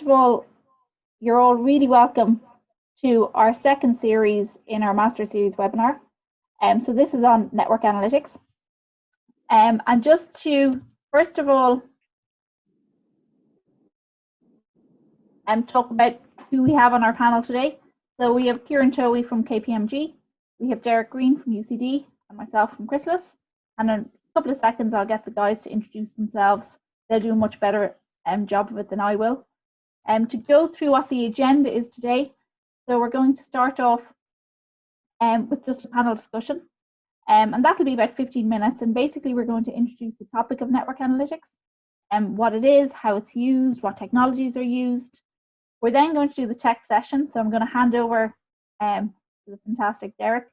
of all, you're all really welcome to our second series in our Master Series webinar. So this is on network analytics. And just to, first of all, talk about who we have on our panel today. So we have Kieran Towey from KPMG, we have Derek Greene from UCD, and myself from Krisolis. And in a couple of seconds, I'll get the guys to introduce themselves. They'll do a much better job of it than I will. To go through what the agenda is today, so we're going to start off with just a panel discussion. And that'll be about 15 minutes. And basically, we're going to introduce the topic of network analytics and what it is, how it's used, what technologies are used. We're then going to do the tech session. So I'm going to hand over to the fantastic Derek.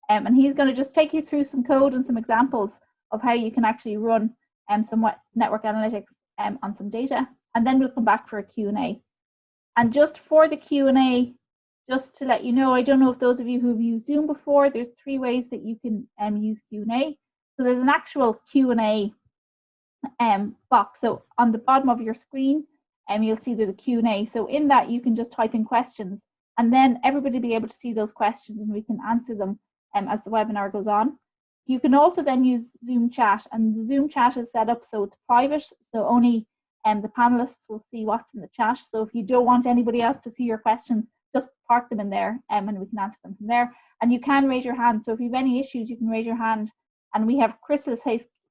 And he's going to just take you through some code and some examples of how you can actually run some network analytics on some data. And then we'll come back for a Q&A. And just for the Q&A, just to let you know, I don't know if those of you who've used Zoom before, there's 3 ways that you can use Q&A. So there's an actual Q&A box. So on the bottom of your screen, you'll see there's a Q&A. So in that, you can just type in questions, and then everybody will be able to see those questions, and we can answer them as the webinar goes on. You can also then use Zoom chat, and the Zoom chat is set up so it's private, so only the panelists will see what's in the chat. So if you don't want anybody else to see your questions, just park them in there and we can answer them from there. And you can raise your hand. So if you have any issues, you can raise your hand. And we have Krisolis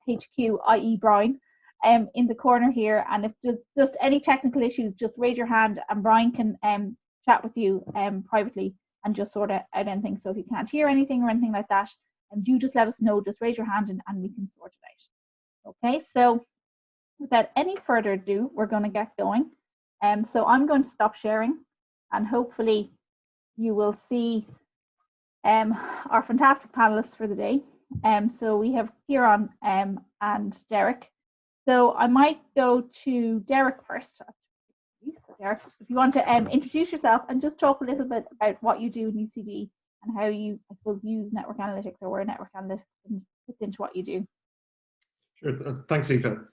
HQ, i.e. Brian, in the corner here. And if just any technical issues, just raise your hand and Brian can chat with you privately and just sort out anything. So if you can't hear anything or anything like that, do just let us know, just raise your hand and we can sort it out. Okay, so without any further ado, we're going to get going. So I'm going to stop sharing, and hopefully you will see our fantastic panelists for the day. So we have Kieran and Derek. So I might go to Derek first. Derek, if you want to introduce yourself and just talk a little bit about what you do in UCD and how you, I suppose, use network analytics, or where network analytics fits into what you do. Sure, thanks, Eva.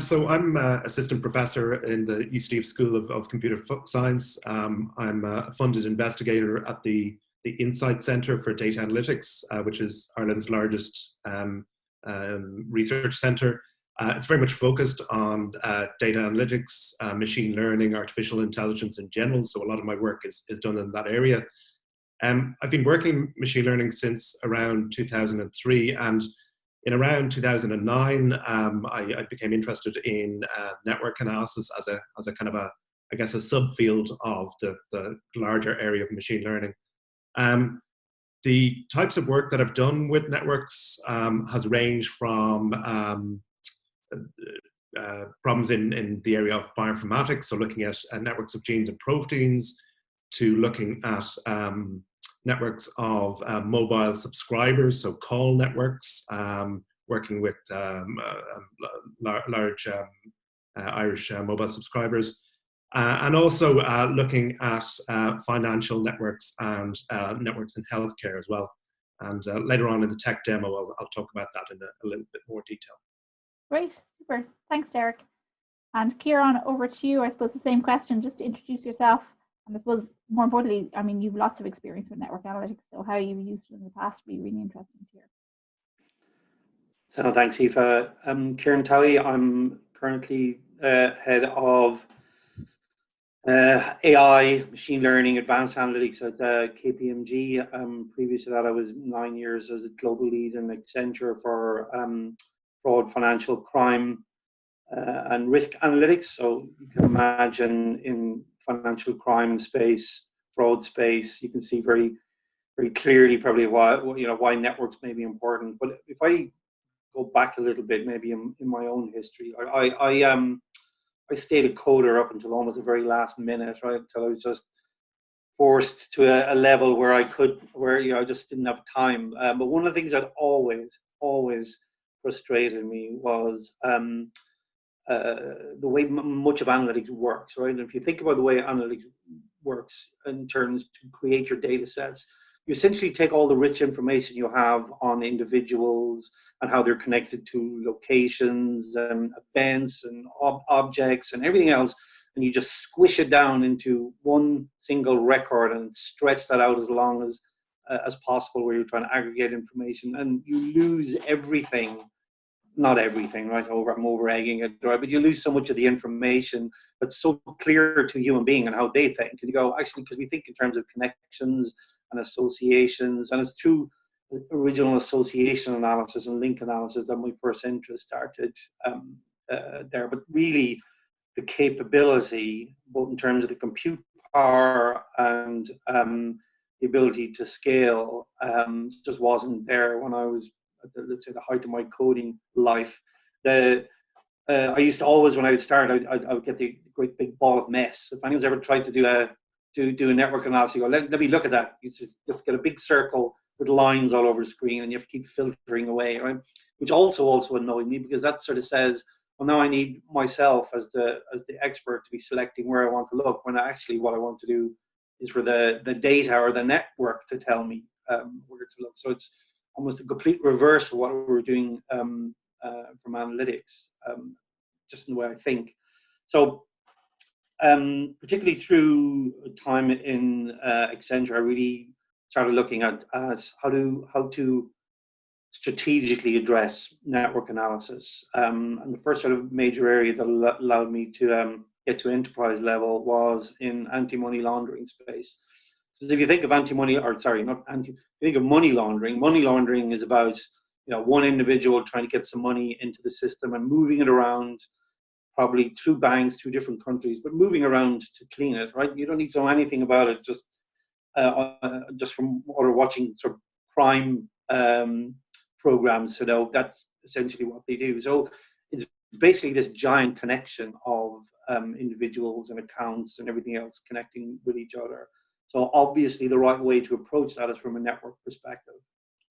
So I'm assistant professor in the UCD School of Computer Science. I'm a funded investigator at the Insight Centre for Data Analytics, which is Ireland's largest research centre. It's very much focused on data analytics, machine learning, artificial intelligence in general. So a lot of my work is done in that area. I've been working machine learning since around 2003, and in around 2009, I became interested in network analysis as a kind of I guess, a subfield of the larger area of machine learning. The types of work that I've done with networks has ranged from problems in the area of bioinformatics, so looking at networks of genes and proteins, to looking at networks of mobile subscribers, so call networks, working with large Irish mobile subscribers, and also looking at financial networks and networks in healthcare as well. And later on in the tech demo, I'll talk about that in a little bit more detail. Great, super. Thanks, Derek. And Kieran, over to you. I suppose the same question, just to introduce yourself. And I suppose more importantly, I mean, you've lots of experience with network analytics, so how you've used it in the past would be really interesting to hear. So thanks, Eva. Kieran Towey. I'm currently head of AI, machine learning, advanced analytics at KPMG. Previous to that, I was 9 years as a global lead in Accenture for fraud, financial crime, and risk analytics. So you can imagine in financial crime space, fraud space, you can see very, very clearly probably why networks may be important. But if I go back a little bit, maybe in my own history, I stayed a coder up until almost the very last minute, right? Until I was just forced to a level where I just didn't have time. But one of the things that always frustrated me was the way much of analytics works, right? And if you think about the way analytics works in terms to create your data sets, you essentially take all the rich information you have on individuals and how they're connected to locations and events and objects and everything else, and you just squish it down into one single record and stretch that out as long as possible, where you're trying to aggregate information, and you lose everything. Not everything, right? I'm over egging it, right? But you lose so much of the information that's so clear to a human being and how they think. And you go, actually, because we think in terms of connections and associations, and it's through original association analysis and link analysis that my first interest started there. But really, the capability, both in terms of the compute power and the ability to scale, just wasn't there when I was at let's say the height of my coding life. I used to always, when I would start, I would get the great big ball of mess. If anyone's ever tried to do a network analysis, you go, let me look at that. You just get a big circle with lines all over the screen, and you have to keep filtering away, right? Which also annoyed me, because that sort of says, well, now I need myself as the expert to be selecting where I want to look, when actually what I want to do is for the data or the network to tell me where to look. So it's almost a complete reverse of what we were doing from analytics, just in the way I think. So particularly through time in Accenture, I really started looking at how to strategically address network analysis. And the first sort of major area that allowed me to get to enterprise level was in anti-money laundering space. So if you think of anti-money, or sorry, not anti, if you think of money laundering is about, you know, one individual trying to get some money into the system and moving it around, probably through banks, through different countries, but moving around to clean it, right? You don't need to know anything about it, just from or watching sort of crime programs to know that's essentially what they do. So it's basically this giant connection of individuals and accounts and everything else connecting with each other. So obviously the right way to approach that is from a network perspective.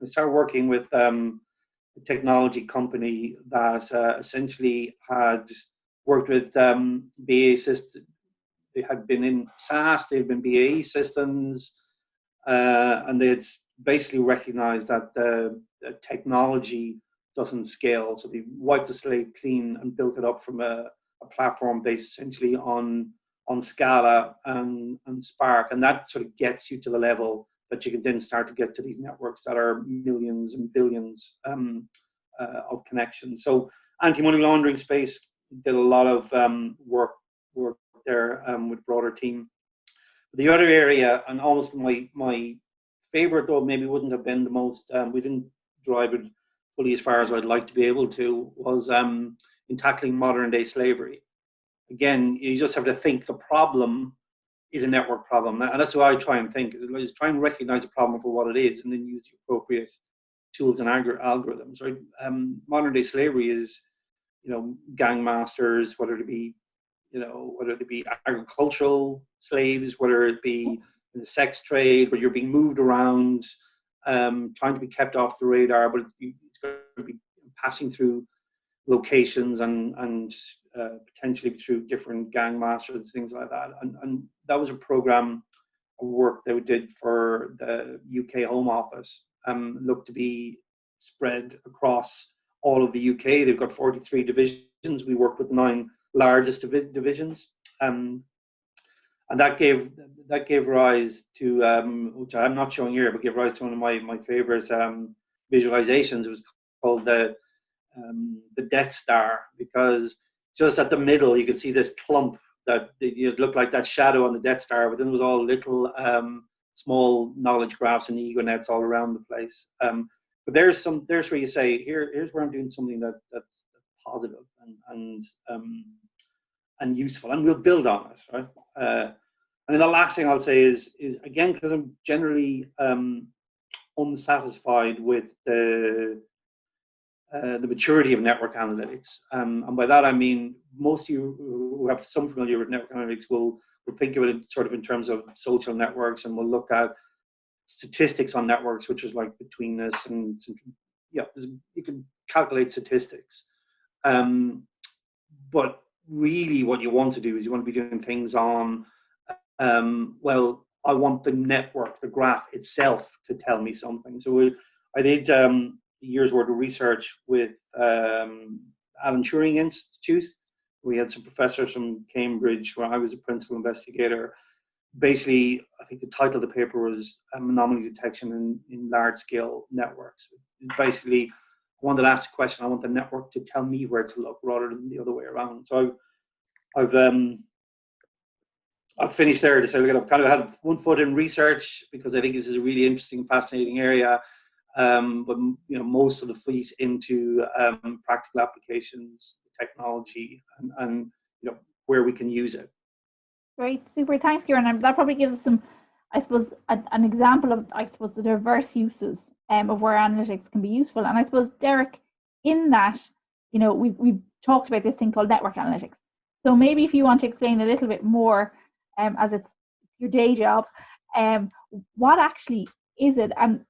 I started working with a technology company that essentially had worked with BAE systems. They had been in SaaS, they've been BAE systems, and they had basically recognized that the technology doesn't scale. So they wiped the slate clean and built it up from a platform based essentially on Scala and Spark. And that sort of gets you to the level that you can then start to get to these networks that are millions and billions of connections. So anti-money laundering space did a lot of work there with broader team. The other area, and almost my favorite, though maybe wouldn't have been the most, we didn't drive it fully as far as I'd like to be able to, was in tackling modern day slavery. Again, you just have to think the problem is a network problem. And that's what I try and think, is try and recognize the problem for what it is, and then use the appropriate tools and algorithms, right? Modern day slavery is, you know, gang masters, whether it be agricultural slaves, whether it be in the sex trade, where you're being moved around, trying to be kept off the radar, but it's going to be passing through locations and potentially through different gang masters, things like that. And that was a program of work that we did for the UK Home Office, looked to be spread across all of the UK. They've got 43 divisions. We worked with the 9 largest divisions, and that gave rise to, which I'm not showing here, but gave rise to one of my favorite visualizations. It was called the Death Star, because just at the middle you could see this clump that it looked like that shadow on the Death Star, but then it was all little small knowledge graphs and ego nets all around the place. But there's where you say, here's where I'm doing something that's positive and useful, and we'll build on it, right? And then the last thing I'll say is again, because I'm generally unsatisfied with the maturity of network analytics, and by that I mean most of you who have some familiar with network analytics will think of it sort of in terms of social networks, and we'll look at statistics on networks, which is like betweenness and you can calculate statistics. But really what you want to do is you want to be doing things on, well, I want the network, the graph itself to tell me something. So I did a year's worth of research with Alan Turing Institute, We had some professors from Cambridge where I was a principal investigator. Basically, I think the title of the paper was Anomaly Detection in Large-Scale Networks. Basically, I wanted to ask the question, I want the network to tell me where to look rather than the other way around. So I've finished there to say, look, I've kind of had one foot in research because I think this is a really interesting, fascinating area. But most of the feet into practical applications, technology, and where we can use it. Great, super. Thanks, Kieran. And that probably gives us some, I suppose, an example of, I suppose, the diverse uses of where analytics can be useful. And I suppose, Derek, in that, we've talked about this thing called network analytics. So maybe if you want to explain a little bit more, as it's your day job, what actually is it? And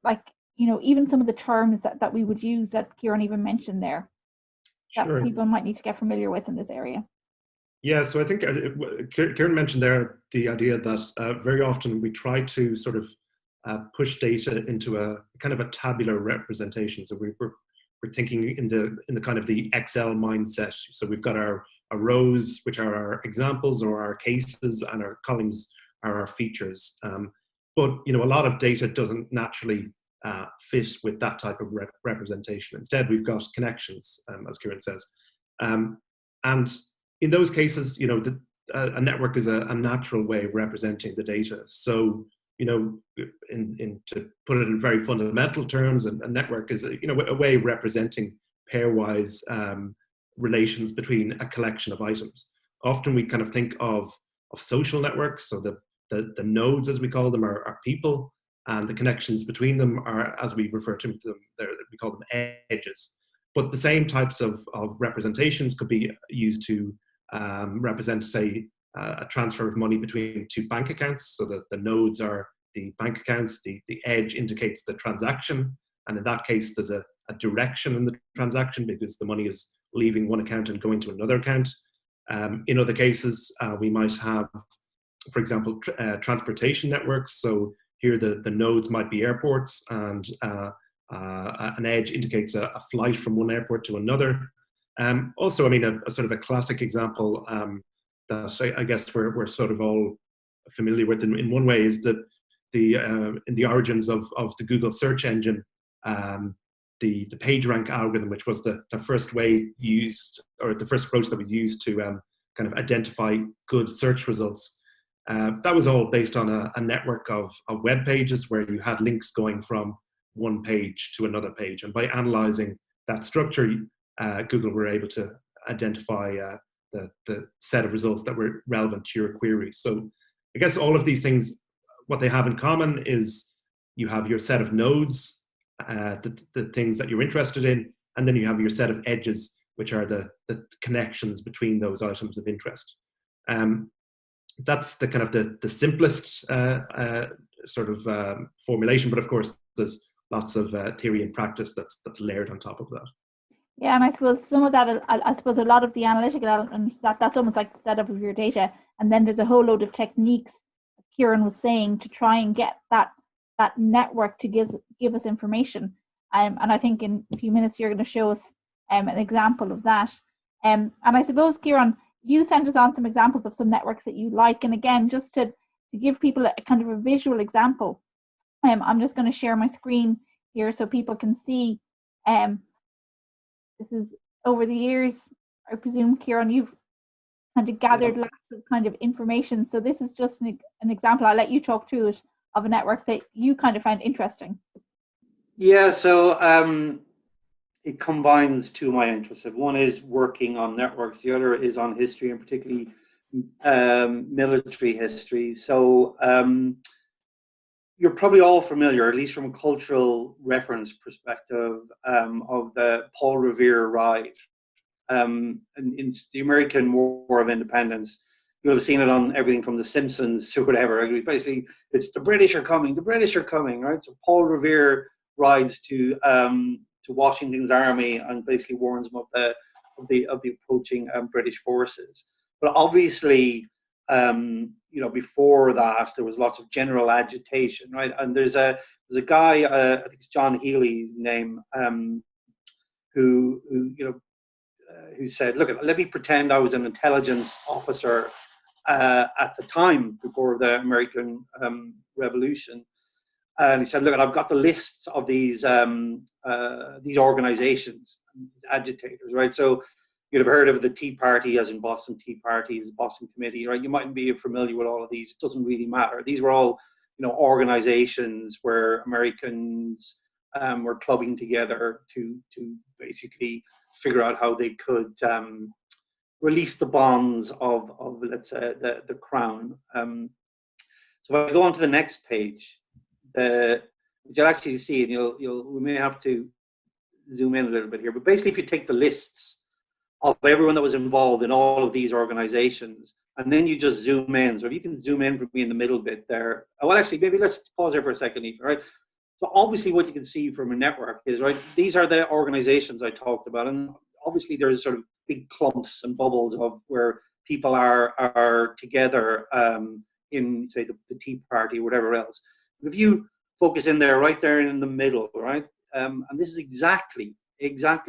even some of the terms that we would use that Kieran even mentioned there, that Sure. people might need to get familiar with in this area. Yeah, so I think Kieran mentioned there the idea that very often we try to sort of push data into a kind of a tabular representation. So we're thinking in the kind of the Excel mindset. So we've got our rows, which are our examples or our cases, and our columns are our features. But a lot of data doesn't naturally fit with that type of representation. Instead, we've got connections, as Kieran says, and in those cases, a network is a natural way of representing the data. So, to put it in very fundamental terms, a network is a way of representing pairwise relations between a collection of items. Often we kind of think of social networks, so the nodes, as we call them, are people, and the connections between them are, as we refer to them, we call them edges. But the same types of representations could be used to represent, say, a transfer of money between two bank accounts. So that the nodes are the bank accounts, the edge indicates the transaction, and in that case there's a direction in the transaction because the money is leaving one account and going to another account. In other cases, we might have, for example, transportation networks. So here the nodes might be airports, and an edge indicates a flight from one airport to another. Also, a sort of a classic example that I guess we're sort of all familiar with in one way is that in the origins of the Google search engine, the PageRank algorithm, which was the first way used, or the first approach that was used to kind of identify good search results. That was all based on a network of web pages where you had links going from one page to another page. And by analyzing that structure, Google were able to identify the set of results that were relevant to your query. So I guess all of these things, what they have in common is you have your set of nodes, the things that you're interested in, and then you have your set of edges, which are the connections between those items of interest. That's the kind of the simplest sort of formulation, but of course there's lots of theory and practice that's layered on top of that. Yeah, and I suppose some of that, I suppose a lot of the analytical elements, that's almost like the setup of your data, and then there's a whole load of techniques, Kieran was saying, to try and get that network to give us information. And I think in a few minutes you're going to show us an example of that. And I suppose, Kieran, you sent us on some examples of some networks that you like, and again, just to give people a kind of a visual example, I'm just going to share my screen here so people can see. This is over the years, I presume, Kieran, you've kind of gathered lots of kind of information. So this is just an example. I'll let you talk through it, of a network that you kind of found interesting. Yeah, so it combines two of my interests. One is working on networks. The other is on history, and particularly military history. So you're probably all familiar, at least from a cultural reference perspective, of the Paul Revere ride. In the American War of Independence, you'll have seen it on everything from The Simpsons to whatever. Basically, it's the British are coming, right? So Paul Revere rides to Washington's army and basically warns them of the approaching British forces. But obviously, before that, there was lots of general agitation, right? And there's a guy, I think it's John Healy's name, who who said, look, let me pretend I was an intelligence officer at the time before the American Revolution. And he said, look, I've got the lists of these organizations, agitators, right? So you'd have heard of the Tea Party, as in Boston Tea Party, Boston Committee, right? You mightn't be familiar with all of these. It doesn't really matter. These were all, organizations where Americans were clubbing together to basically figure out how they could release the bonds of let's say, the crown. So if I go on to the next page, you'll actually see, and we may have to zoom in a little bit here, but basically if you take the lists of everyone that was involved in all of these organizations, and then you just zoom in. So if you can zoom in for me in the middle bit there. Well, actually, maybe let's pause there for a second, Aoife, right? So obviously what you can see from a network is, right, these are the organizations I talked about, and obviously there's sort of big clumps and bubbles of where people are together in, say, the Tea Party or whatever else. If you focus in there, right there in the middle, right, and this is exactly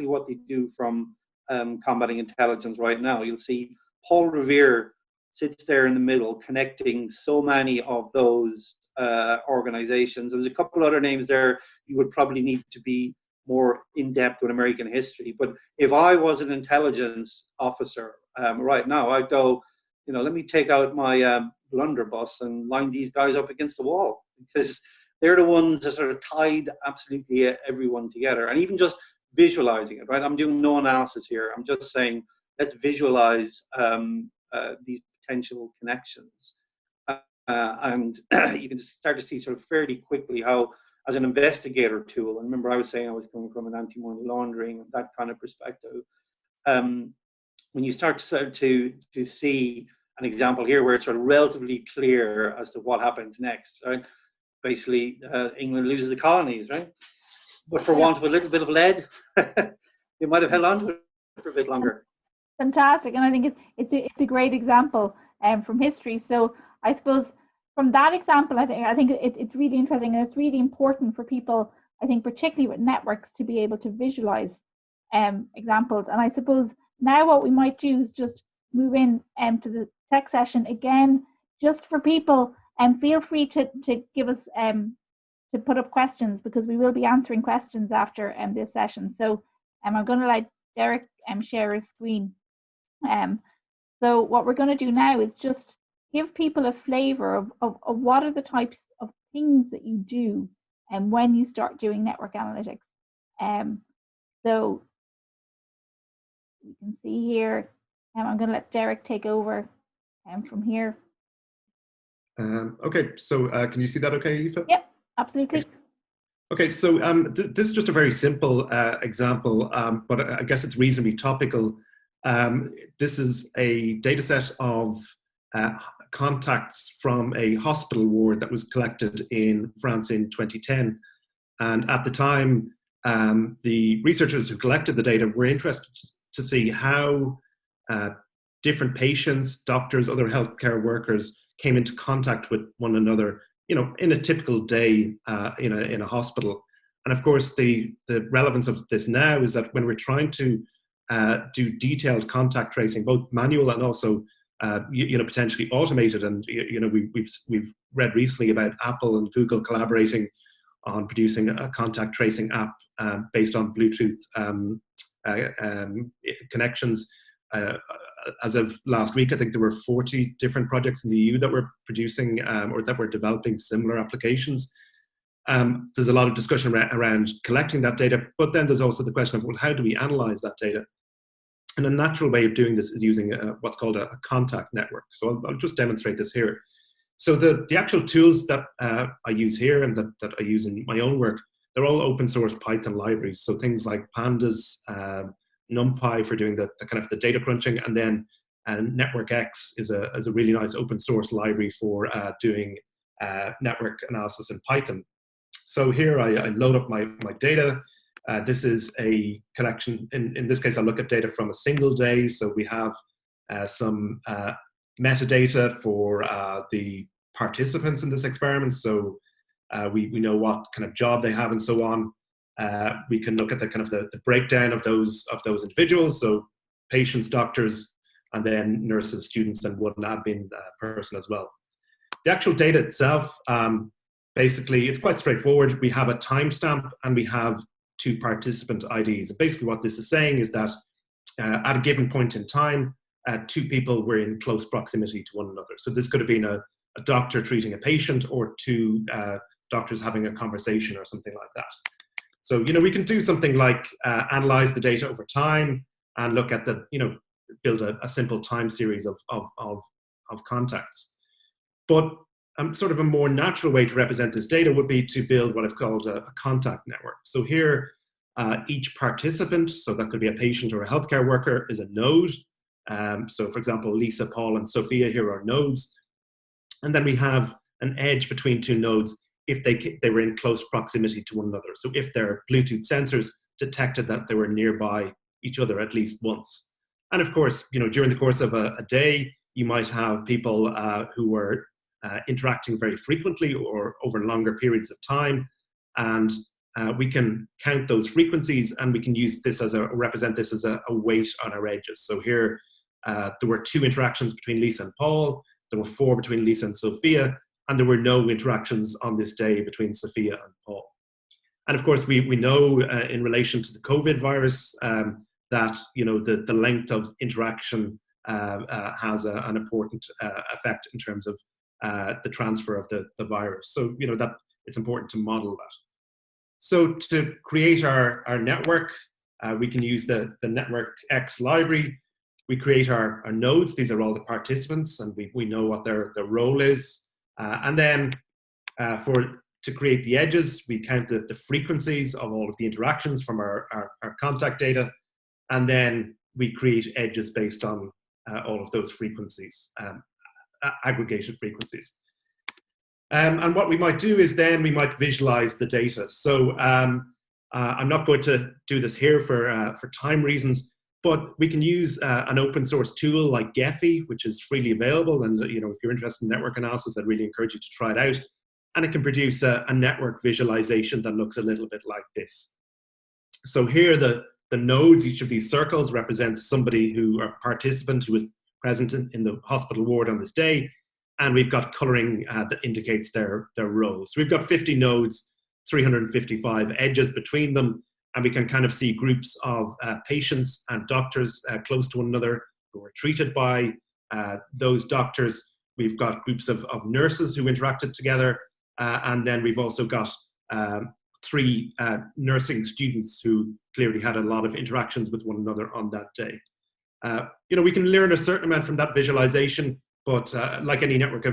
what they do from Combating Intelligence right now. You'll see Paul Revere sits there in the middle, connecting so many of those organizations. There's a couple other names there you would probably need to be more in-depth with American history. But if I was an intelligence officer right now, I'd go, let me take out my blunderbuss and line these guys up against the wall, because they're the ones that sort of tied absolutely everyone together. And even just visualizing it, right? I'm doing no analysis here. I'm just saying, let's visualize these potential connections. And you can just start to see sort of fairly quickly how, as an investigator tool, and remember I was saying I was coming from an anti-money laundering and that kind of perspective, when you start to see an example here where it's sort of relatively clear as to what happens next, right? Basically, England loses the colonies, right? But for want of a little bit of lead, they might have held on to it for a bit longer. Fantastic, and I think it's a great example from history. So I suppose from that example, I think it's really interesting, and it's really important for people, I think, particularly with networks, to be able to visualize examples. And I suppose now what we might do is just move in to the tech session again, just for people, and feel free to give us to put up questions, because we will be answering questions after this session. So I'm going to let Derek share his screen. So what we're going to do now is just give people a flavor of what are the types of things that you do when you start doing network analytics. So you can see here, I'm going to let Derek take over from here. Okay, so can you see that okay, Aoife? Yep, absolutely. Okay, so this is just a very simple example, but I guess it's reasonably topical. This is a data set of contacts from a hospital ward that was collected in France in 2010. And at the time, the researchers who collected the data were interested to see how different patients, doctors, other healthcare workers came into contact with one another, in a typical day in a hospital. And of course, the relevance of this now is that when we're trying to do detailed contact tracing, both manual and also potentially automated, and we've read recently about Apple and Google collaborating on producing a contact tracing app based on Bluetooth connections. As of last week, I think there were 40 different projects in the EU that were producing or that were developing similar applications. There's a lot of discussion around collecting that data, but then there's also the question of, well, how do we analyze that data? And a natural way of doing this is using what's called a contact network. So I'll just demonstrate this here. So the actual tools that I use here and that I use in my own work, they're all open source Python libraries. So things like Pandas, NumPy for doing the kind of the data crunching, and then NetworkX is a really nice open source library for doing network analysis in Python. So here I load up my data. This is a collection. In this case, I look at data from a single day. So we have some metadata for the participants in this experiment. So we know what kind of job they have and so on. We can look at the kind of the breakdown of those individuals. So patients, doctors, and then nurses, students, and one admin person as well. The actual data itself, basically, it's quite straightforward. We have a timestamp and we have 2 participant IDs. And basically what this is saying is that at a given point in time, 2 people were in close proximity to one another. So this could have been a doctor treating a patient, or 2 doctors having a conversation or something like that. So, we can do something like analyze the data over time and look at the, build a simple time series of contacts. But sort of a more natural way to represent this data would be to build what I've called a contact network. So here, each participant, so that could be a patient or a healthcare worker, is a node. So for example, Lisa, Paul, and Sophia here are nodes. And then we have an edge between 2 nodes if they were in close proximity to one another. So if their Bluetooth sensors detected that they were nearby each other at least once. And of course, during the course of a day, you might have people who were interacting very frequently or over longer periods of time. And we can count those frequencies, and we can use this as represent this as a weight on our edges. So here, there were 2 interactions between Lisa and Paul. There were 4 between Lisa and Sophia, and there were no interactions on this day between Sophia and Paul. And of course, we know in relation to the COVID virus that the length of interaction has an important effect in terms of the transfer of the virus. So that it's important to model that. So to create our network, we can use the Network X library. We create our nodes. These are all the participants, and we know what their role is. And then to create the edges, we count the frequencies of all of the interactions from our contact data. And then we create edges based on all of those frequencies, aggregated frequencies. And what we might do is then we might visualize the data. So I'm not going to do this here for time reasons, but we can use an open source tool like Gephi, which is freely available. And if you're interested in network analysis, I'd really encourage you to try it out. And it can produce a network visualization that looks a little bit like this. So here, the nodes, each of these circles represents somebody a participant who was present in the hospital ward on this day. And we've got coloring that indicates their roles. So we've got 50 nodes, 355 edges between them, and we can kind of see groups of patients and doctors close to one another who were treated by those doctors. We've got groups of nurses who interacted together, and then we've also got 3 nursing students who clearly had a lot of interactions with one another on that day. We can learn a certain amount from that visualization, but like any network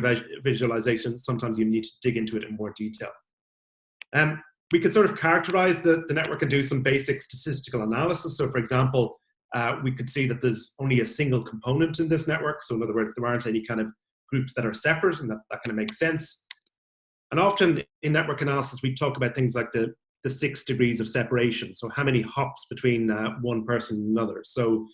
visualization, sometimes you need to dig into it in more detail. We could sort of characterize the network and do some basic statistical analysis. So for example, we could see that there's only a single component in this network. So in other words, there aren't any kind of groups that are separate, and that kind of makes sense. And often in network analysis, we talk about things like the 6 degrees of separation. So how many hops between one person and another. So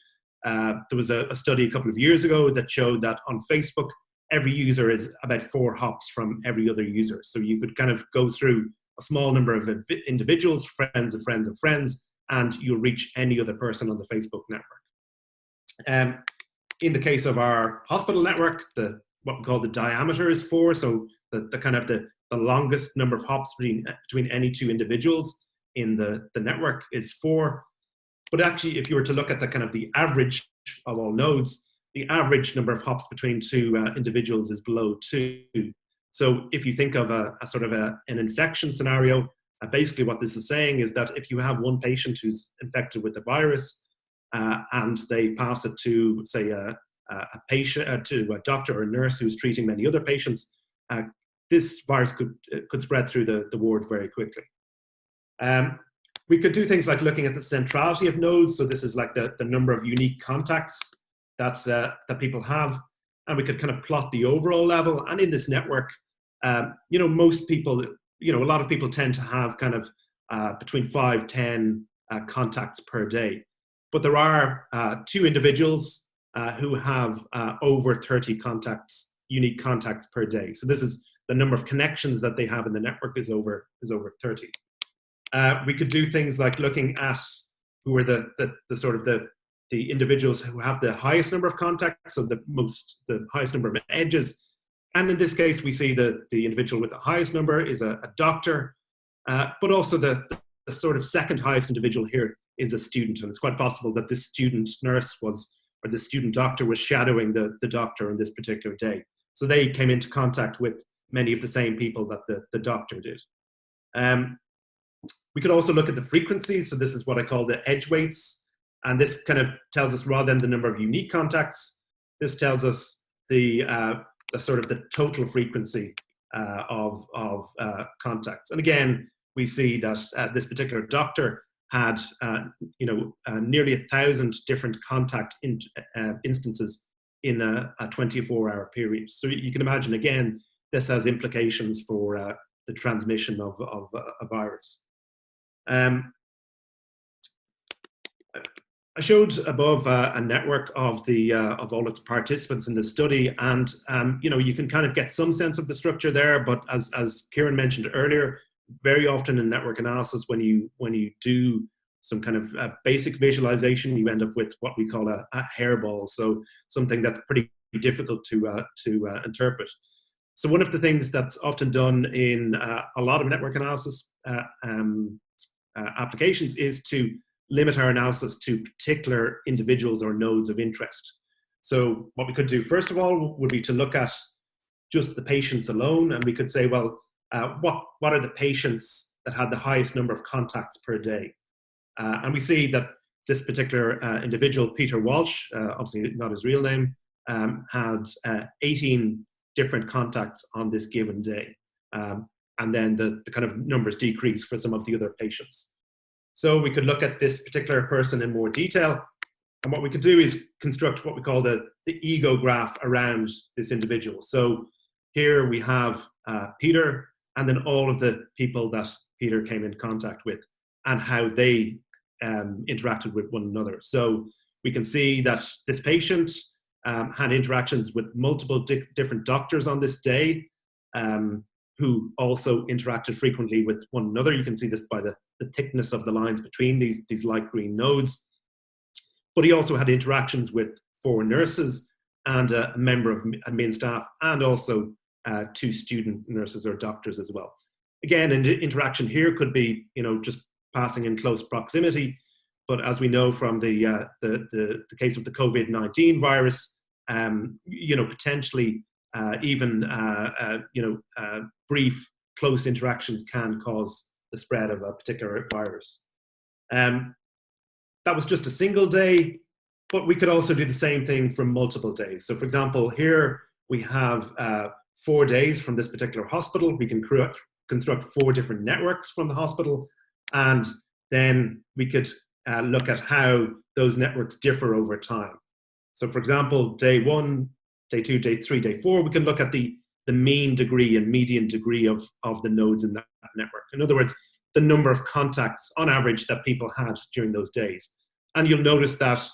there was a study a couple of years ago that showed that on Facebook, every user is about 4 hops from every other user. So you could kind of go through a small number of individuals, friends of friends of friends, and you'll reach any other person on the Facebook network. In the case of our hospital network, what we call the diameter is 4. So the kind of the longest number of hops between any 2 individuals in the network is 4. But actually, if you were to look at the kind of the average of all nodes, the average number of hops between 2 individuals is below 2. So if you think of a sort of an infection scenario, basically what this is saying is that if you have one patient who's infected with the virus and they pass it to, say, a patient, to a doctor or a nurse who's treating many other patients, this virus could spread through the ward very quickly. We could do things like looking at the centrality of nodes. So this is like the number of unique contacts that people have. And we could kind of plot the overall level. And in this network, most people, a lot of people tend to have kind of between 5-10 contacts per day. But there are 2 individuals who have over 30 contacts, unique contacts per day. So this is the number of connections that they have in the network is over 30. We could do things like looking at who are the sort of the the individuals who have the highest number of contacts, so the highest number of edges. And in this case, we see the individual with the highest number is a doctor, but also the sort of second highest individual here is a student. And it's quite possible that this student nurse or the student doctor was shadowing the doctor on this particular day. So they came into contact with many of the same people that the doctor did. We could also look at the frequencies. So this is what I call the edge weights. And this kind of tells us, rather than the number of unique contacts, this tells us the sort of the total frequency of contacts. And again, we see that this particular doctor had nearly 1,000 different contact instances in a 24-hour period. So you can imagine, again, this has implications for the transmission of a virus. I showed above a network of all its participants in the study, and you can kind of get some sense of the structure there. But as Kieran mentioned earlier, very often in network analysis, when you do some kind of basic visualization, you end up with what we call a hairball. So something that's pretty difficult to interpret. So one of the things that's often done in a lot of network analysis applications is to limit our analysis to particular individuals or nodes of interest. So what we could do, first of all, would be to look at just the patients alone, and we could say, well, what are the patients that had the highest number of contacts per day? And we see that this particular individual, Peter Walsh, obviously not his real name, had 18 different contacts on this given day. And then the kind of numbers decrease for some of the other patients. So we could look at this particular person in more detail. And what we could do is construct what we call the ego graph around this individual. So here we have Peter, and then all of the people that Peter came in contact with and how they interacted with one another. So we can see that this patient had interactions with multiple different doctors on this day, who also interacted frequently with one another. You can see this by the thickness of the lines between these light green nodes. But he also had interactions with 4 nurses and a member of admin staff, and also 2 student nurses or doctors as well. Again, interaction here could be, just passing in close proximity. But as we know from the case of the COVID-19 virus, potentially brief close interactions can cause the spread of a particular virus. That was just a single day, but we could also do the same thing for multiple days. So for example, here we have 4 days from this particular hospital. We can construct 4 different networks from the hospital, and then we could look at how those networks differ over time. So for example, day 1, day 2, day 3, day 4, we can look at the mean degree and median degree of the nodes in that network. In other words, the number of contacts on average that people had during those days. And you'll notice that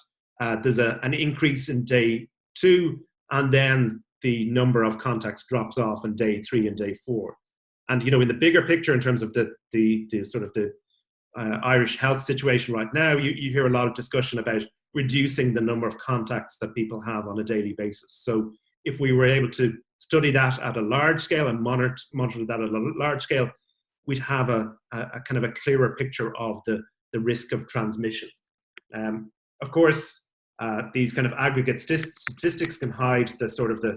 there's an increase in day 2, and then the number of contacts drops off in day 3 and day 4. And in the bigger picture, in terms of the sort of the Irish health situation right now, you hear a lot of discussion about reducing the number of contacts that people have on a daily basis. So if we were able to study that at a large scale and monitor that at a large scale, we'd have a kind of a clearer picture of the risk of transmission. Of course, these kind of aggregate statistics can hide the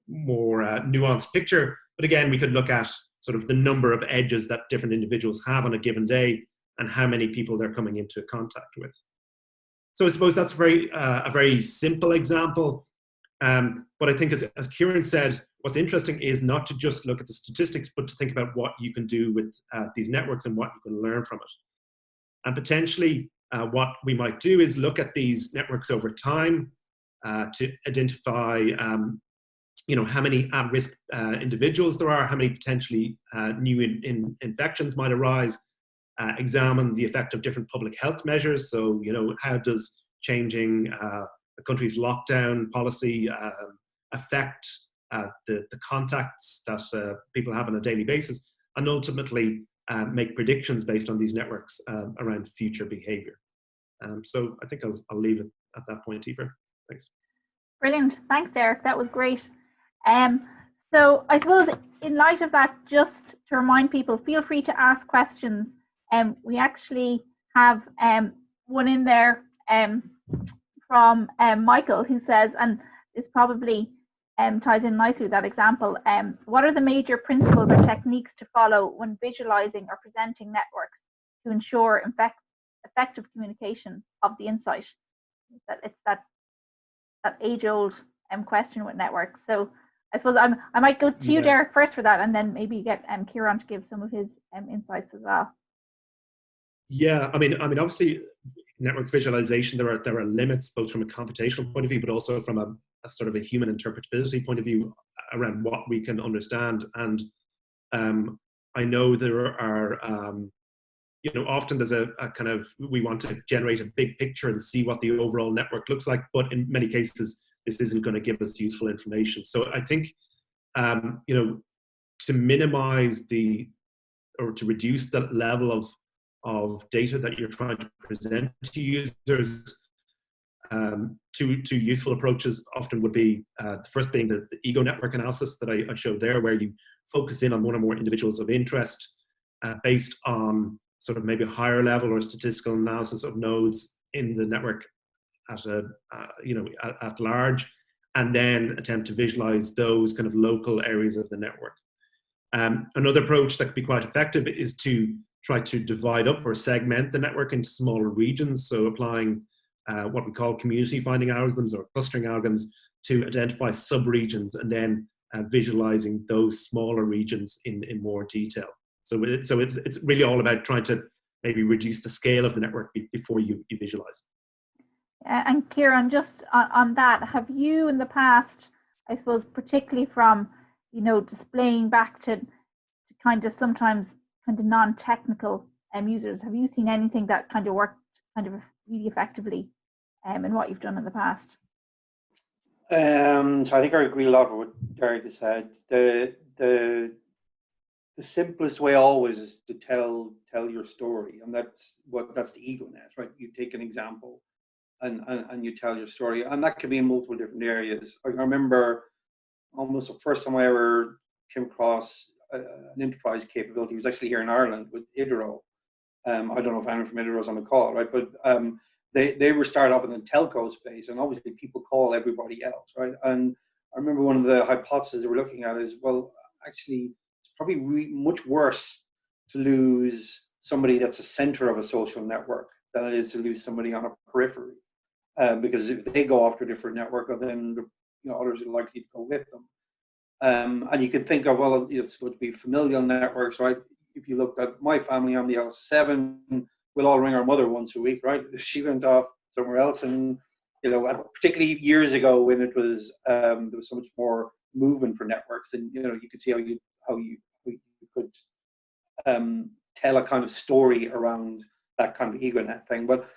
more nuanced picture. But again, we could look at sort of the number of edges that different individuals have on a given day and how many people they're coming into contact with. So I suppose that's a very simple example. But I think as Kieran said, what's interesting is not to just look at the statistics, but to think about what you can do with these networks and what you can learn from it. And potentially what we might do is look at these networks over time to identify how many at-risk individuals there are, how many potentially new infections might arise, examine the effect of different public health measures. So, how does changing a country's lockdown policy affect the contacts that people have on a daily basis, and ultimately make predictions based on these networks around future behavior. So I think I'll leave it at that point, Aoife. Thanks. Brilliant. Thanks, Derek. That was great. So I suppose in light of that, just to remind people, feel free to ask questions. We actually have one in there from Michael, who says, and this probably ties in nicely with that example, what are the major principles or techniques to follow when visualizing or presenting networks to ensure effective communication of the insight? It's that age-old question with networks. So I suppose I might go to you, Derek, first for that, and then maybe get Kieran to give some of his insights as well. Yeah, I mean, obviously, network visualization, there are limits both from a computational point of view, but also from a sort of a human interpretability point of view around what we can understand. And I know there are, often there's a kind of, we want to generate a big picture and see what the overall network looks like, but in many cases, this isn't going to give us useful information. So I think, to minimize or to reduce the level of data that you're trying to present to users, two useful approaches often would be, the first being the ego network analysis that I showed there, where you focus in on one or more individuals of interest based on sort of maybe a higher level or statistical analysis of nodes in the network at large, and then attempt to visualize those kind of local areas of the network. Another approach that could be quite effective is to try to divide up or segment the network into smaller regions. So applying what we call community finding algorithms or clustering algorithms to identify sub-regions, and then visualizing those smaller regions in more detail. So it's really all about trying to maybe reduce the scale of the network before you visualize. And Kieran, just on that, have you in the past, I suppose, particularly from, displaying back to kind of sometimes kind of non-technical users, have you seen anything that kind of worked kind of really effectively in what you've done in the past? So I think I agree a lot with what Derek has said. The simplest way always is to tell your story, and that's the ego net, right? You take an example and you tell your story, and that can be in multiple different areas. I remember almost the first time I ever came across an enterprise capability was actually here in Ireland with Idero. I don't know if anyone from Idero is on the call, right? But they were started off in the telco space, and obviously people call everybody else, right? And I remember one of the hypotheses they were looking at is, well, actually, it's probably much worse to lose somebody that's a center of a social network than it is to lose somebody on a periphery, because if they go after a different network, then others are likely to go with them. And you can think of, well, it's going to be familial networks, right? If you looked at my family, I'm the eldest 7, we'll all ring our mother once a week, right? If she went off somewhere else, and particularly years ago when it was there was so much more movement for networks, and you could see how you could tell a kind of story around that kind of ego net thing. But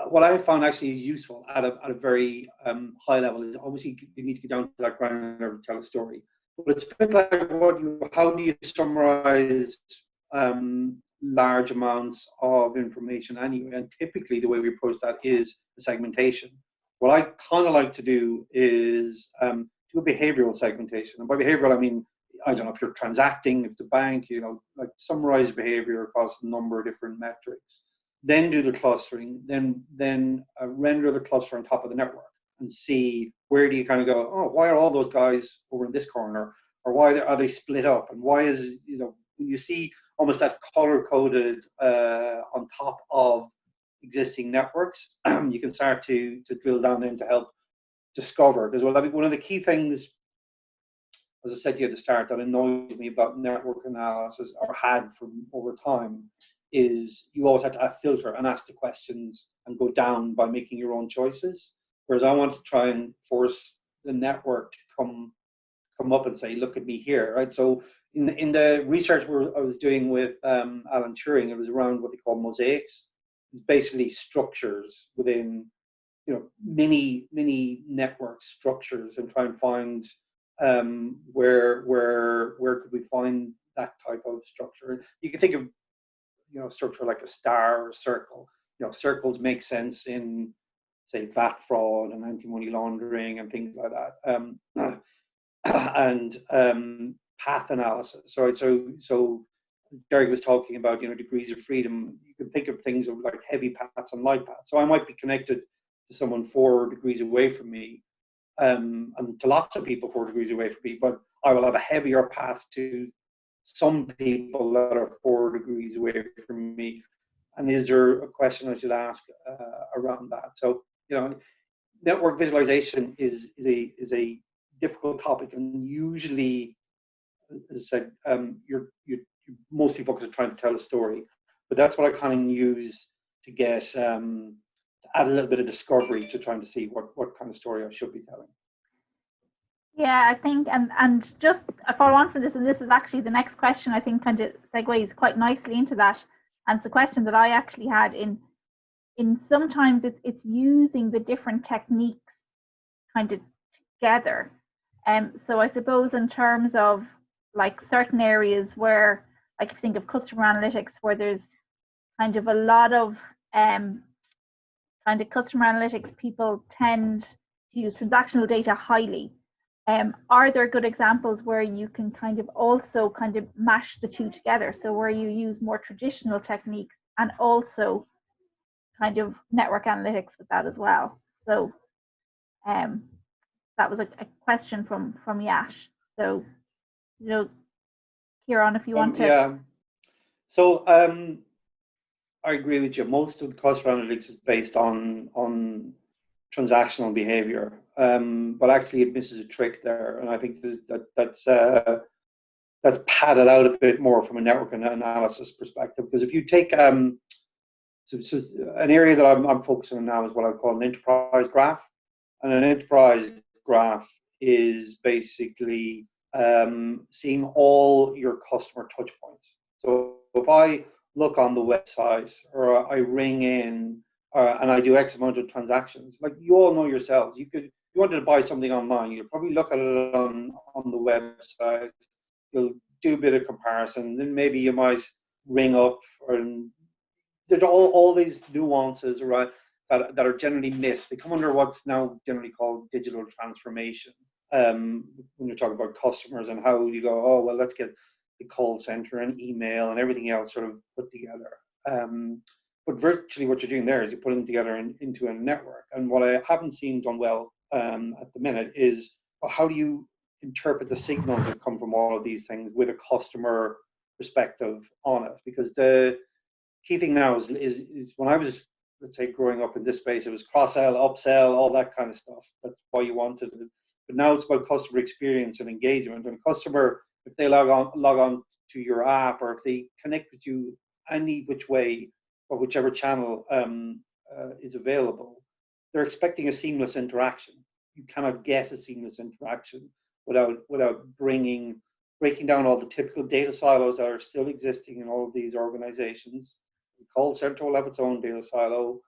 what I found actually is useful at a very high level is, obviously you need to get down to that ground level to tell a story. But it's a bit like how do you summarize large amounts of information anyway? And typically the way we approach that is the segmentation. What I kind of like to do is do a behavioral segmentation. And by behavioral, I mean, I don't know, if you're transacting, if it's a bank, like summarize behavior across a number of different metrics. Then do the clustering, then render the cluster on top of the network and see where do you kind of go, oh, why are all those guys over in this corner, or why are they split up, and why is, when you see almost that color-coded on top of existing networks, you can start to drill down in to help discover. Because I think one of the key things, as I said to you at the start, that annoys me about network analysis, or had from over time, is you always have to filter and ask the questions and go down by making your own choices. Whereas I want to try and force the network to come up and say, look at me here, right? So in the research I was doing with Alan Turing, it was around what they call mosaics. It's basically structures within, mini network structures, and try and find where could we find that type of structure. You can think of, structure like a star or a circle. Circles make sense in, say, VAT fraud and anti-money laundering and things like that. And path analysis. Right. So Derek was talking about, degrees of freedom. You can think of things of like heavy paths and light paths. So I might be connected to someone 4 degrees away from me, and to lots of people 4 degrees away from me, but I will have a heavier path to some people that are 4 degrees away from me. And is there a question I should ask around that? So, network visualization is a difficult topic, and usually, as I said, you're mostly focused on trying to tell a story, but that's what I kind of use to get to add a little bit of discovery to trying to see what kind of story I should be telling. Yeah, I think, and just a follow on from this, and this is actually the next question, I think kind of segues quite nicely into that. And it's a question that I actually had in sometimes it's using the different techniques kind of together. So I suppose in terms of like certain areas where, like if you think of customer analytics, where there's kind of a lot of kind of customer analytics, people tend to use transactional data highly. Are there good examples where you can kind of also kind of mash the two together? So where you use more traditional techniques and also kind of network analytics with that as well. So that was a question from Yash. So, Kieran, if you want to. Yeah. So I agree with you. Most of the customer analytics is based on transactional behavior, but actually it misses a trick there, and I think that's padded out a bit more from a network analysis perspective. Because if you take so an area that I'm focusing on now is what I call an enterprise graph, and an enterprise graph is basically seeing all your customer touch points. So if I look on the website, or I ring in, and I do X amount of transactions, like you all know yourselves, you wanted to buy something online, you'll probably look at it on the website, you'll do a bit of comparison, then maybe you might ring up, and there's all these nuances, right, that are generally missed. They come under what's now generally called digital transformation. When you're talking about customers and how you go, oh, well, let's get the call center and email and everything else sort of put together. But virtually what you're doing there is you're putting them together into a network. And what I haven't seen done well at the minute is, well, how do you interpret the signals that come from all of these things with a customer perspective on it? Because the key thing now is when I was, let's say, growing up in this space, it was cross-sell, upsell, all that kind of stuff. That's why you wanted it. But now it's about customer experience and engagement. And customer, if they log on to your app, or if they connect with you any which way or whichever channel is available, they're expecting a seamless interaction. You cannot get a seamless interaction without breaking down all the typical data silos that are still existing in all of these organizations. The call center will have its own data silo,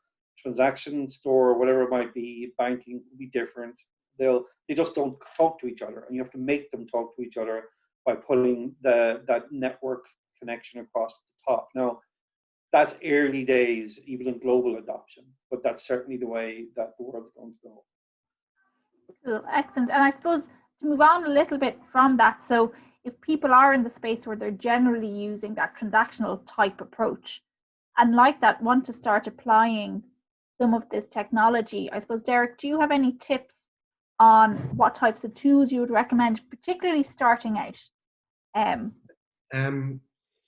transaction store, whatever it might be, banking will be different. They just don't talk to each other, and you have to make them talk to each other by putting that network connection across the top. Now, that's early days, even in global adoption, but that's certainly the way that the world's going to go. Cool, excellent. And I suppose to move on a little bit from that, so if people are in the space where they're generally using that transactional type approach, and like that want to start applying some of this technology, I suppose, Derek, do you have any tips on what types of tools you would recommend, particularly starting out?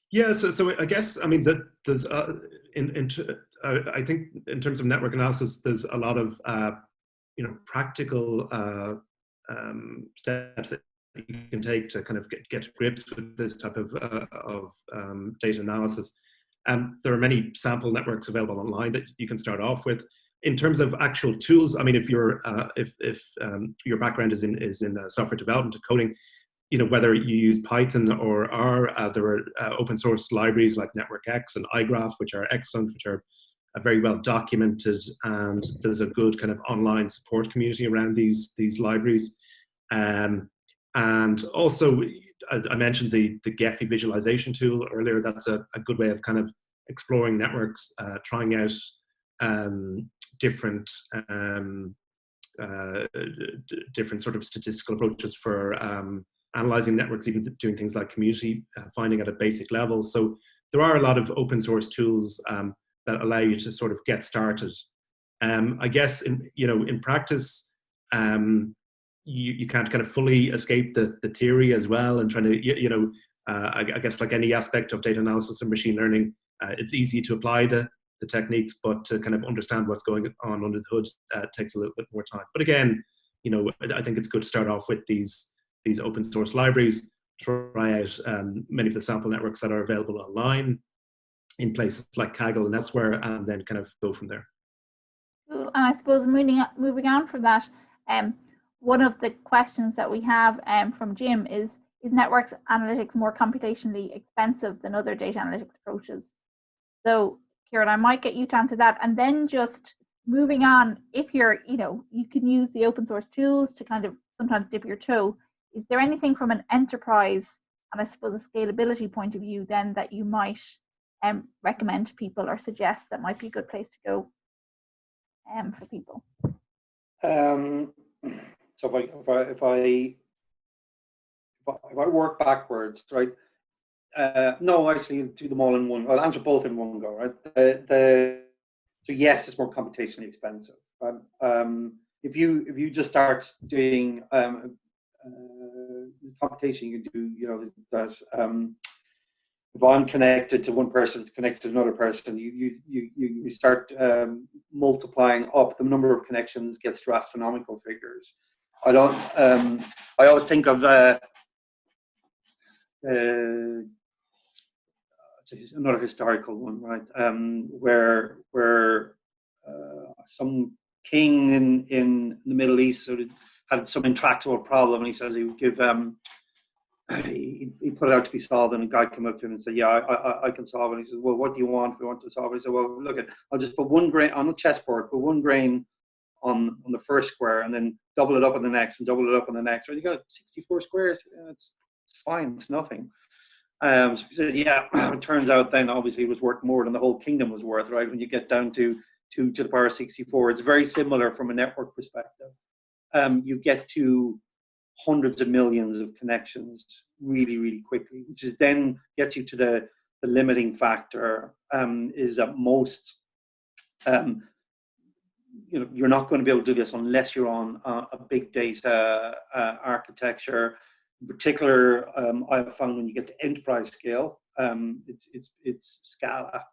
Yeah, so I guess, I mean, that there's I think in terms of network analysis, there's a lot of practical steps that you can take to kind of get to grips with this type of data analysis. There are many sample networks available online that you can start off with. In terms of actual tools, I mean, if your background is in software development and coding, whether you use Python or R, there are open source libraries like NetworkX and iGraph, which are excellent, which are very well documented, and there's a good kind of online support community around these libraries. And also, I mentioned the Gephi visualization tool earlier. That's a good way of kind of exploring networks, trying out different different sort of statistical approaches for analyzing networks, even doing things like community finding at a basic level. So there are a lot of open source tools that allow you to sort of get started. I guess in practice, you can't kind of fully escape the theory as well, and trying to I guess like any aspect of data analysis and machine learning, it's easy to apply the techniques, but to kind of understand what's going on under the hood takes a little bit more time. But again, I think it's good to start off with these open source libraries, try out many of the sample networks that are available online in places like Kaggle and elsewhere, and then kind of go from there. Cool. And I suppose moving on from that, one of the questions that we have from Jim is networks analytics more computationally expensive than other data analytics approaches? So Kieran, I might get you to answer that, and then just moving on, if you're, you can use the open source tools to kind of sometimes dip your toe. Is there anything from an enterprise and I suppose a scalability point of view then that you might recommend to people or suggest that might be a good place to go for people? So if I work backwards, right? No, actually, do them all in one. I'll answer both in one go, right? So yes, it's more computationally expensive. If you just start doing computation, you can do, there's if I'm connected to one person, it's connected to another person. You start multiplying up. The number of connections gets to astronomical figures. I don't. I always think of another historical one, right? Where some king in the Middle East sort of had some intractable problem, and he says he would give he put it out to be solved, and a guy came up to him and said, "Yeah, I can solve it." And he says, "Well, what do you want? We want to solve it." He said, "Well, look, I'll just put one grain on a chessboard, put one grain on the first square, and then double it up on the next, and double it up on the next. Right? You got 64 squares. Yeah, it's fine. It's nothing." So he said, "Yeah." It turns out then, obviously, it was worth more than the whole kingdom was worth. Right? When you get down to 2 to the power of 64, it's very similar from a network perspective. You get to hundreds of millions of connections really, really quickly, which is then gets you to the limiting factor. Is that most you're not going to be able to do this unless you're on a big data architecture. In particular, I've found when you get to enterprise scale, it's Scala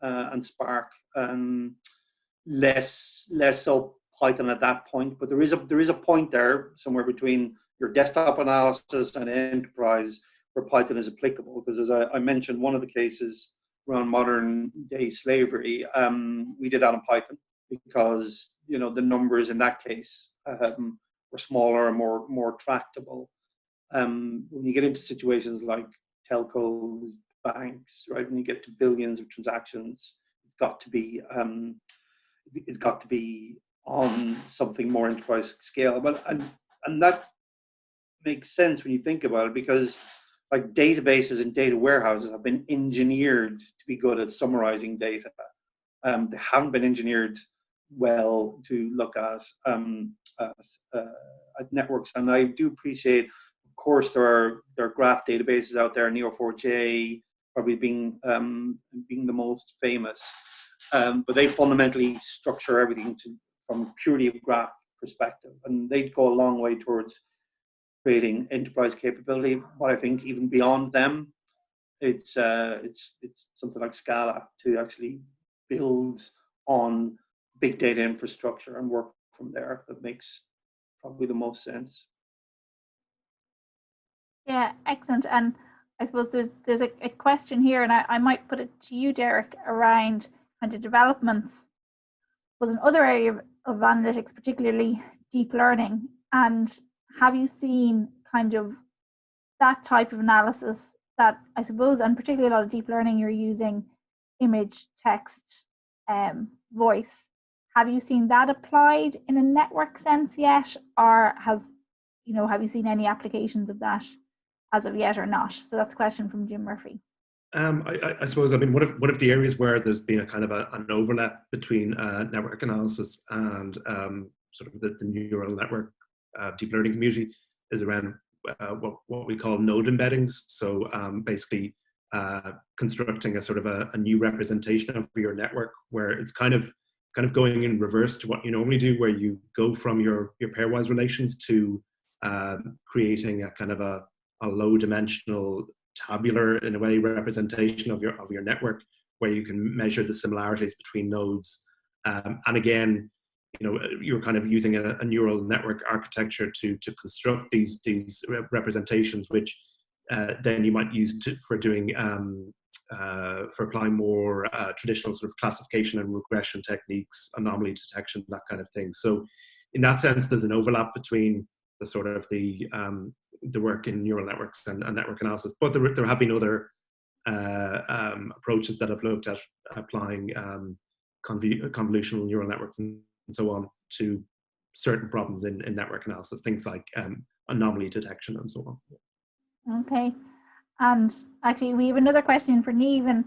and Spark, less so Python at that point. But there is a point there somewhere between your desktop analysis and enterprise where Python is applicable. Because as I mentioned, one of the cases around modern day slavery, we did that in Python because the numbers in that case were smaller and more tractable. When you get into situations like telcos, banks, right, when you get to billions of transactions, it's got to be on something more enterprise scale. But and that makes sense when you think about it, because like databases and data warehouses have been engineered to be good at summarizing data. They haven't been engineered well to look at networks. And I do appreciate, of course, there are graph databases out there, Neo4j probably being the most famous. But they fundamentally structure everything from purely a graph perspective, and they go a long way towards creating enterprise capability. But I think even beyond them, it's something like Scala to actually build on big data infrastructure and work from there. That makes probably the most sense. Yeah, excellent. And I suppose there's a question here, and I might put it to you, Derek, around kind of developments was another area of analytics, particularly deep learning. And have you seen kind of that type of analysis that I suppose, and particularly a lot of deep learning, you're using image, text, voice. Have you seen that applied in a network sense yet, or have you seen any applications of that as of yet or not? So that's a question from Jim Murphy. I suppose, I mean, one of the areas where there's been a kind of an overlap between network analysis and sort of the neural network deep learning community is around what we call node embeddings. So basically constructing a sort of a new representation of your network where it's kind of going in reverse to what you normally do, where you go from your pairwise relations to creating a kind of a low dimensional tabular, in a way, representation of your network, where you can measure the similarities between nodes. And again, you know, you're kind of using a neural network architecture to construct these representations, which then you might use for doing for applying more traditional sort of classification and regression techniques, anomaly detection, that kind of thing. So in that sense, there's an overlap between the sort of the work in neural networks and network analysis, but there have been other approaches that have looked at applying convolutional neural networks and so on to certain problems in network analysis, things like anomaly detection and so on. Okay, and actually we have another question for Niamh,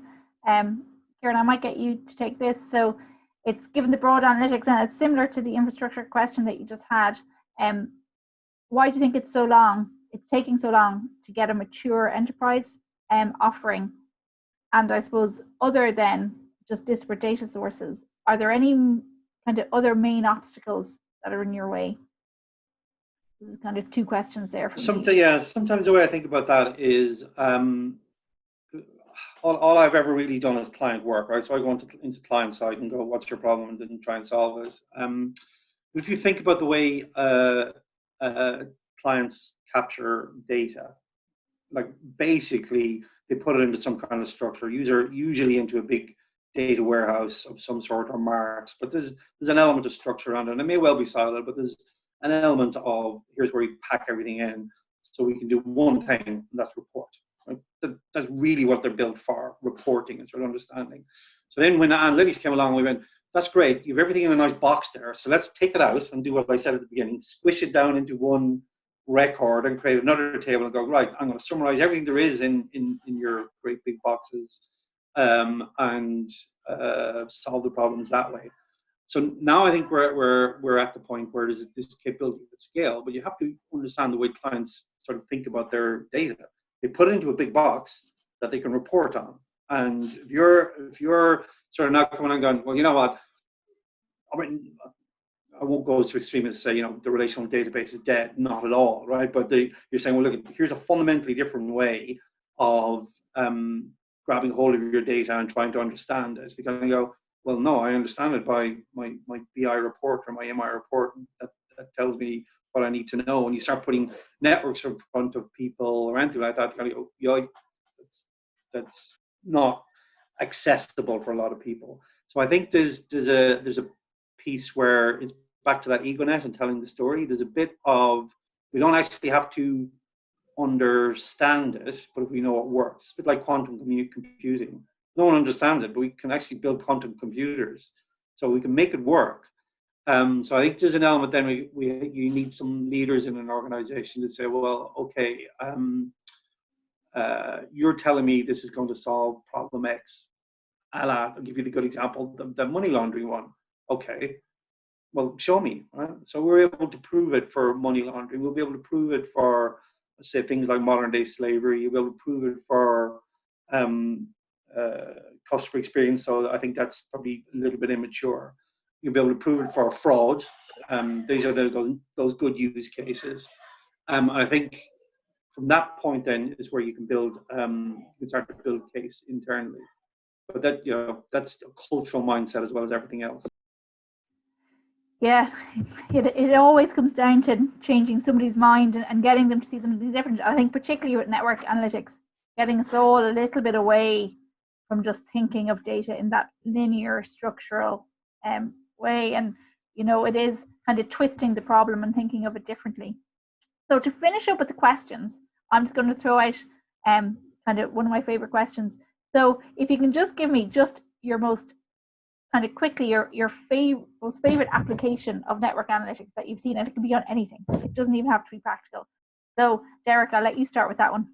and Kieran, I might get you to take this. So it's given the broad analytics, and it's similar to the infrastructure question that you just had. Why do you think it's taking so long to get a mature enterprise offering? And I suppose, other than just disparate data sources, are there any kind of other main obstacles that are in your way? This is kind of two questions there for me. Yeah, sometimes the way I think about that is all I've ever really done is client work, right? So I go into client side and go, what's your problem? And then try and solve it. If you think about the way clients capture data, like basically they put it into some kind of structure, usually into a big data warehouse of some sort, or marks, but there's an element of structure around it, and it may well be siloed, but there's an element of, here's where we pack everything in so we can do one thing, and that's report. Right? That's really what they're built for, reporting and sort of understanding. So then when analytics came along, we went, that's great, you have everything in a nice box there, so let's take it out and do what I said at the beginning, squish it down into one record and create another table and go, right, I'm going to summarize everything there is in your great big boxes and solve the problems that way. So now I think we're at the point where there's this capability at scale, but you have to understand the way clients sort of think about their data. They put it into a big box that they can report on. And if you're sort of now coming and going, well, you know what, I mean, I won't go to extreme as to say, you know, the relational database is dead, not at all, right? But you're saying, well, look, here's a fundamentally different way of grabbing hold of your data and trying to understand it. You're going to go, well, no, I understand it by my BI report or my MI report that tells me what I need to know. And you start putting networks in front of people or anything like that, you go, yeah, that's not accessible for a lot of people. So I think there's a piece where it's back to that EgoNet and telling the story. There's a bit of, we don't actually have to understand it, but if we know it works, it's a bit like quantum computing. No one understands it, but we can actually build quantum computers, so we can make it work. So I think there's an element then you need some leaders in an organization to say, well, okay, you're telling me this is going to solve problem X. I'll give you the good example, the money laundering one. Okay, well, show me, right? So we're able to prove it for money laundering. We'll be able to prove it for, say, things like modern day slavery. You'll be able to prove it for customer experience. So I think that's probably a little bit immature. You'll be able to prove it for fraud. These are those good use cases. I think from that point then is where you can build, you can start to build a case internally. But that, you know, that's a cultural mindset as well as everything else. Yeah, it always comes down to changing somebody's mind and getting them to see something different. I think particularly with network analytics, getting us all a little bit away from just thinking of data in that linear structural way. And, you know, it is kind of twisting the problem and thinking of it differently. So to finish up with the questions, I'm just going to throw out kind of one of my favorite questions. So if you can just give me just your most kind of quickly your most favorite application of network analytics that you've seen, and it can be on anything. It doesn't even have to be practical. So Derek, I'll let you start with that one.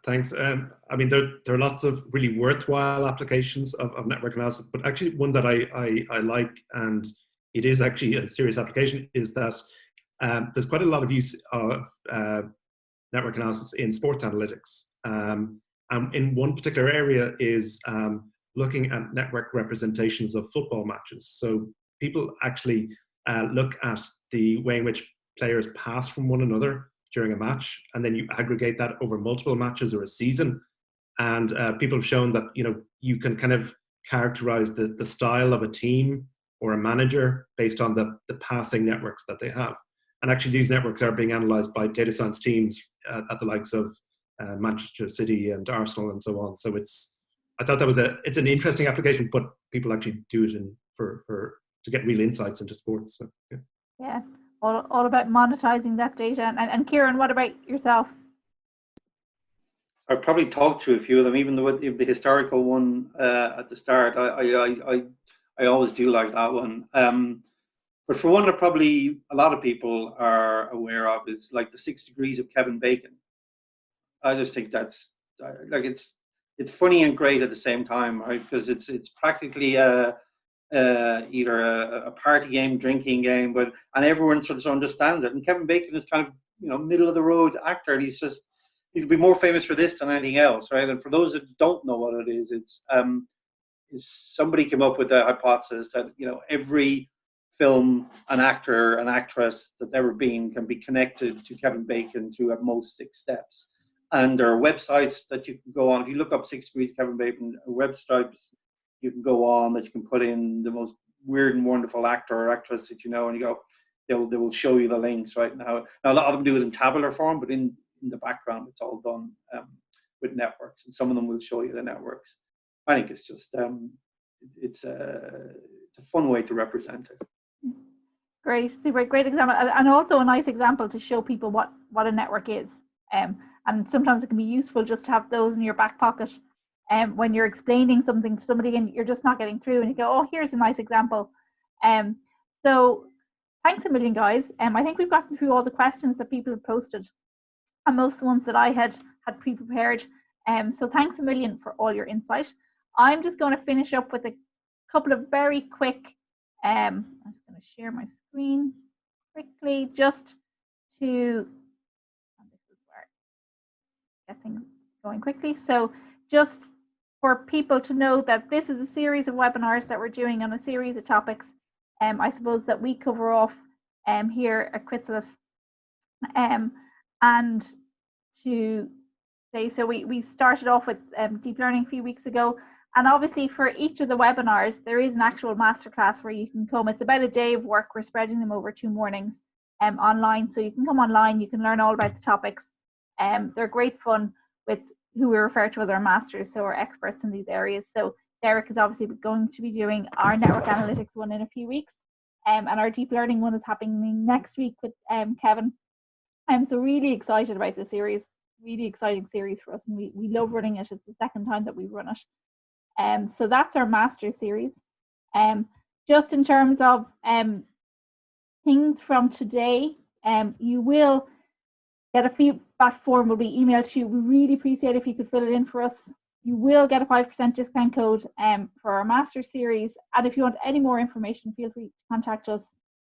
Thanks. I mean, there are lots of really worthwhile applications of network analysis, but actually one that I like, and it is actually a serious application, is that there's quite a lot of use of network analysis in sports analytics. And in one particular area is looking at network representations of football matches. So people actually look at the way in which players pass from one another during a match, and then you aggregate that over multiple matches or a season. And people have shown that, you know, you can kind of characterize the style of a team or a manager based on the passing networks that they have. And actually these networks are being analyzed by data science teams at the likes of Manchester City and Arsenal and so on. So I thought it's an interesting application, but people actually do it to get real insights into sports. So, yeah. Yeah, all about monetizing that data. And Kieran, what about yourself? I've probably talked to a few of them, even the historical one at the start. I always do like that one. But for one that probably a lot of people are aware of is like the 6 Degrees of Kevin Bacon. I just think that's like it's funny and great at the same time, right? Because it's practically either a party game, drinking game, and everyone sort of understands it. And Kevin Bacon is kind of, you know, middle of the road actor. And he'd be more famous for this than anything else, right? And for those that don't know what it is somebody came up with the hypothesis that, you know, every film, an actor, an actress that's ever been can be connected to Kevin Bacon through at most 6 steps. And there are websites that you can go on. If you look up 6 Degrees Kevin Bacon, websites you can go on that you can put in the most weird and wonderful actor or actress that you know, and they will show you the links right now. Now a lot of them do it in tabular form, but in the background it's all done with networks, and some of them will show you the networks. I think it's just it's a fun way to represent it. Great, super great example, and also a nice example to show people what a network is. And sometimes it can be useful just to have those in your back pocket when you're explaining something to somebody and you're just not getting through, and you go, oh, here's a nice example. So thanks a million, guys. I think we've gotten through all the questions that people have posted, and most of the ones that I had pre-prepared. So thanks a million for all your insight. I'm just going to finish up with a couple of very quick, I'm just going to share my screen quickly just to, and this is where I get things going quickly. So just for people to know that this is a series of webinars that we're doing on a series of topics, I suppose, that we cover off here at Krisolis. And to say, so we started off with deep learning a few weeks ago, and obviously for each of the webinars there is an actual masterclass where you can come. It's about a day of work. We're spreading them over 2 mornings online, so you can come online, you can learn all about the topics. They're great fun with who we refer to as our masters, so our experts in these areas. So Derek is obviously going to be doing our network analytics one in a few weeks, and our deep learning one is happening next week with Kevin. I'm so really excited about this series, really exciting series for us, and we love running it. It's the 2nd time that we've run it. So that's our master series. Just in terms of things from today, you will get a feedback form will be emailed to you. We really appreciate if you could fill it in for us. You will get a 5% discount code for our master series. And if you want any more information, feel free to contact us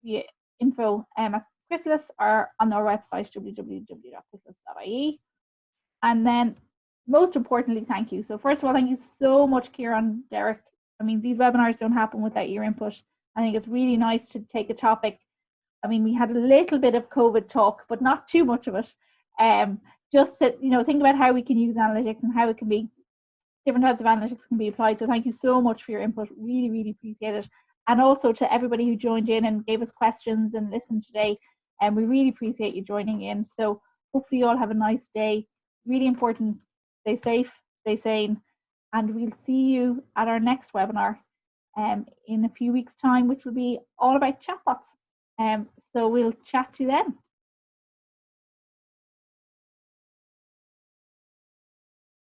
via info at Krisolis or on our website, www.krisolis.ie. And then most importantly, thank you. So first of all, thank you so much, Kieran, Derek. I mean, these webinars don't happen without your input. I think it's really nice to take a topic. I mean, we had a little bit of COVID talk, but not too much of it. Just to, you know, think about how we can use analytics and how it can be, different types of analytics can be applied. So thank you so much for your input. Really, really appreciate it. And also to everybody who joined in and gave us questions and listened today. And we really appreciate you joining in. So hopefully you all have a nice day. Really important. Stay safe, stay sane, and we'll see you at our next webinar in a few weeks' time, which will be all about chatbots. So we'll chat to you then.